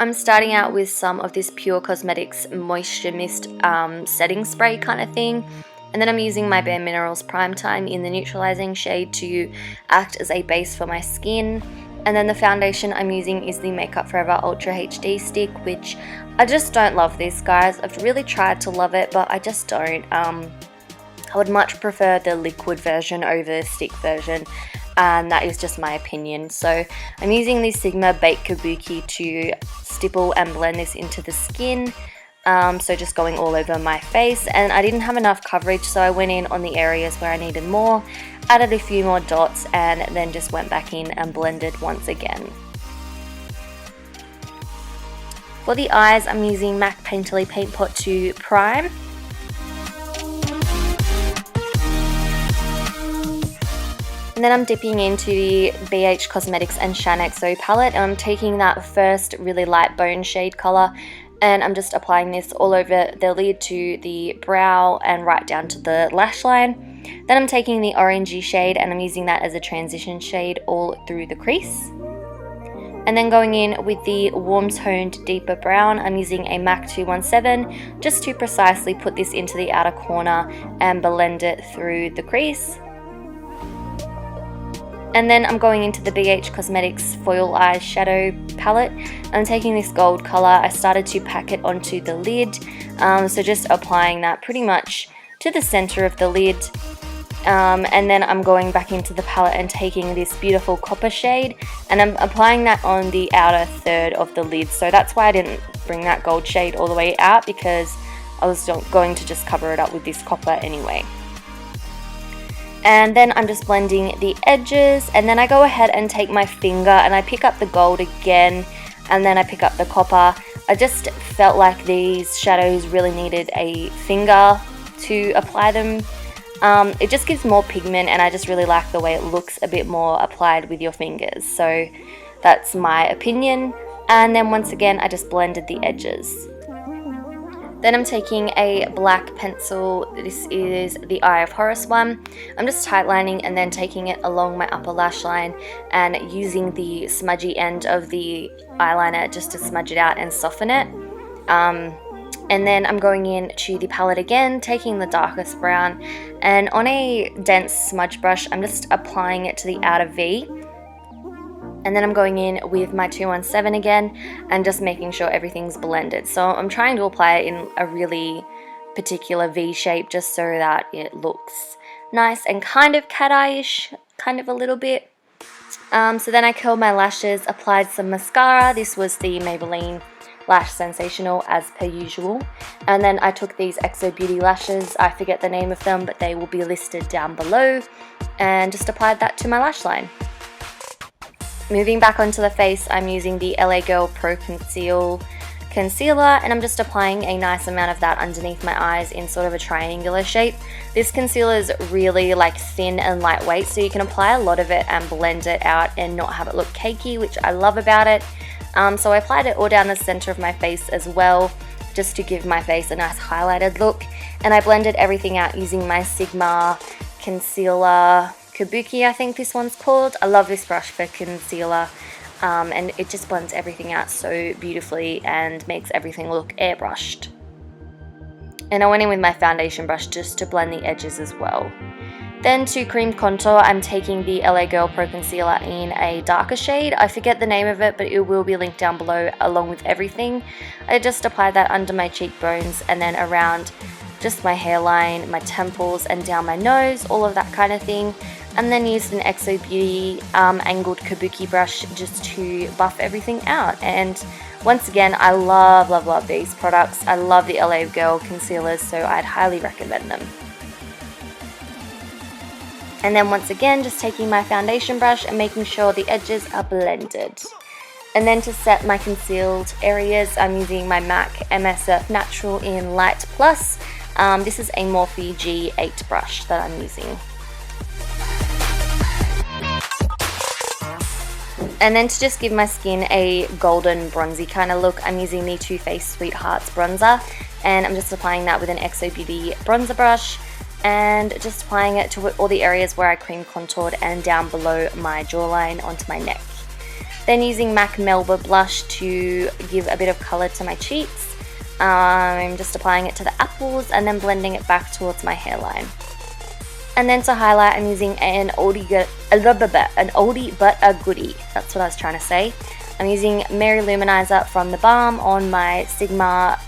I'm starting out with some of this Pure Cosmetics Moisture Mist setting spray kind of thing. And then I'm using my Bare Minerals Prime Time in the neutralizing shade to act as a base for my skin. And then the foundation I'm using is the Makeup Forever Ultra HD stick, which I just don't love this, guys. I've really tried to love it, but I just don't. I would much prefer the liquid version over the stick version, and that is just my opinion. So I'm using the Sigma Baked Kabuki to stipple and blend this into the skin. So just going all over my face, and I didn't have enough coverage, so I went in on the areas where I needed more, added a few more dots, and then just went back in and blended once again. For the eyes, I'm using MAC Painterly Paint Pot to prime. And then I'm dipping into the BH Cosmetics and Shaaanxo palette, and I'm taking that first really light bone shade color, and I'm just applying this all over the lid to the brow and right down to the lash line. Then I'm taking the orangey shade and I'm using that as a transition shade all through the crease. And then going in with the warm toned deeper brown, I'm using a MAC 217 just to precisely put this into the outer corner and blend it through the crease. And then I'm going into the BH Cosmetics Foil Eyeshadow palette. I'm taking this gold color. I started to pack it onto the lid, so just applying that pretty much to the center of the lid. And then I'm going back into the palette and taking this beautiful copper shade, and I'm applying that on the outer third of the lid. So that's why I didn't bring that gold shade all the way out, because I was going to just cover it up with this copper anyway. And then I'm just blending the edges, and then I go ahead and take my finger and I pick up the gold again, and then I pick up the copper. I just felt like these shadows really needed a finger to apply them. It just gives more pigment, and I just really like the way it looks a bit more applied with your fingers. So that's my opinion. And then once again, I just blended the edges. Then I'm taking a black pencil. This is the Eye of Horus one. I'm just tightlining and then taking it along my upper lash line and using the smudgy end of the eyeliner just to smudge it out and soften it. And then I'm going in to the palette again, taking the darkest brown, and on a dense smudge brush, I'm just applying it to the outer V. And then I'm going in with my 217 again and just making sure everything's blended. So I'm trying to apply it in a really particular V shape just so that it looks nice and kind of cat eye-ish, kind of a little bit. So then I curled my lashes, applied some mascara. This was the Maybelline Lash Sensational as per usual. And then I took these Exo Beauty lashes, I forget the name of them, but they will be listed down below, and just applied that to my lash line. Moving back onto the face, I'm using the LA Girl Pro Conceal Concealer, and I'm just applying a nice amount of that underneath my eyes in sort of a triangular shape. This concealer is really like thin and lightweight, so you can apply a lot of it and blend it out and not have it look cakey, which I love about it. So I applied it all down the center of my face as well, just to give my face a nice highlighted look. And I blended everything out using my Sigma Concealer Kabuki, I think this one's called. I love this brush for concealer, and it just blends everything out so beautifully and makes everything look airbrushed. And I went in with my foundation brush just to blend the edges as well. Then to cream contour, I'm taking the LA Girl Pro Concealer in a darker shade. I forget the name of it, but it will be linked down below along with everything. I just applied that under my cheekbones and then around just my hairline, my temples, and down my nose, all of that kind of thing. And then used an Exo Beauty angled kabuki brush just to buff everything out. And once again, I love these products. I love the LA Girl concealers, so I'd highly recommend them. And then once again, just taking my foundation brush and making sure the edges are blended. And then to set my concealed areas, I'm using my MAC MS Earth Natural in Light Plus. This is a Morphe G8 brush that I'm using. And then to just give my skin a golden bronzy kind of look, I'm using the Too Faced Sweethearts bronzer, and I'm just applying that with an Exo Beauty bronzer brush and just applying it to all the areas where I cream contoured and down below my jawline onto my neck. Then using MAC Melba Blush to give a bit of colour to my cheeks. I'm just applying it to the apples and then blending it back towards my hairline. And then to highlight, I'm using an oldie but a goodie. That's what I was trying to say. I'm using Mineralise from the Balm on my Sigma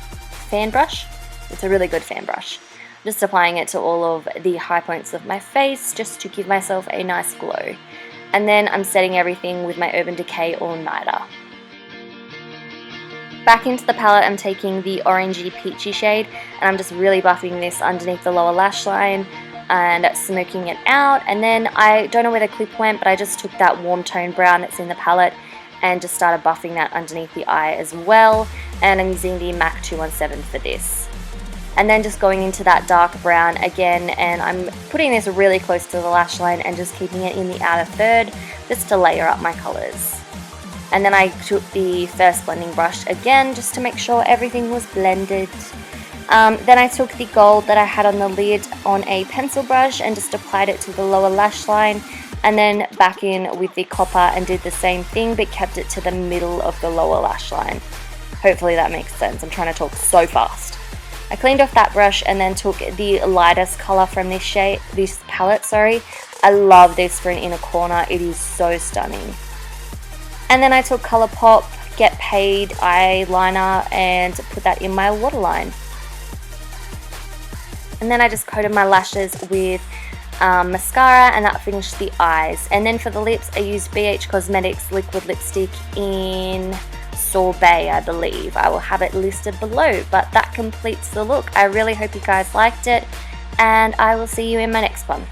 fan brush. It's a really good fan brush. Just applying it to all of the high points of my face just to give myself a nice glow. And then I'm setting everything with my Urban Decay All Nighter. Back into the palette, I'm taking the orangey peachy shade and I'm just really buffing this underneath the lower lash line and smoking it out. And then I don't know where the clip went, but I just took that warm tone brown that's in the palette and just started buffing that underneath the eye as well. And I'm using the MAC 217 for this. And then just going into that dark brown again, and I'm putting this really close to the lash line and just keeping it in the outer third just to layer up my colours. And then I took the first blending brush again just to make sure everything was blended. Then I took the gold that I had on the lid on a pencil brush and just applied it to the lower lash line, and then back in with the copper and did the same thing but kept it to the middle of the lower lash line. Hopefully that makes sense. I'm trying to talk so fast. I cleaned off that brush and then took the lightest colour from this palette. I love this for an inner corner. It is so stunning. And then I took Colourpop Get Paid eyeliner and put that in my waterline. And then I just coated my lashes with mascara, and that finished the eyes. And then for the lips, I used BH Cosmetics liquid lipstick in Sorbet, I believe. I will have it listed below, but that completes the look. I really hope you guys liked it, and I will see you in my next one.